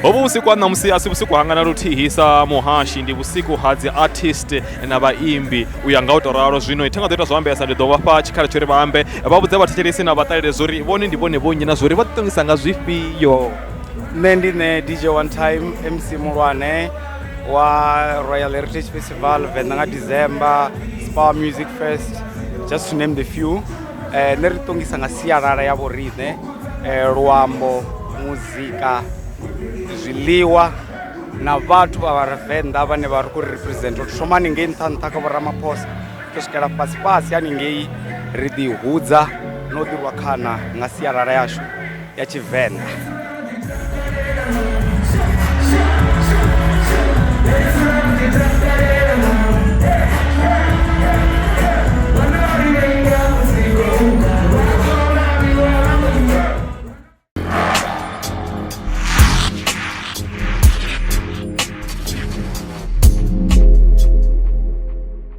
Hobu usiku wa namusi usiku hangana rutihisa muhashi ndi usiku hadzi artist na baimbi uyanga utoraro zvino itenga toita zvambe yasande dova pa chikhala chori vambe vabudza vathetshelesi na vatalire zori vone ndivone vonyina zori vatongisa nga zvifiyo. Nendine DJ One Time MC Mulwane wa Royal Heritage Festival VENDA nga December Spa Music Fest, just to name the few. Neritongisa nga siarara ya vorine luambo, muzika, ziliwa na vatu va VENDA vane vari ku represent thoma ninge ntanta ka Ramaphosa kusikela pasipasi yani nge ridi hudza no dirwa khana nga siarara yashu ya chiVenda.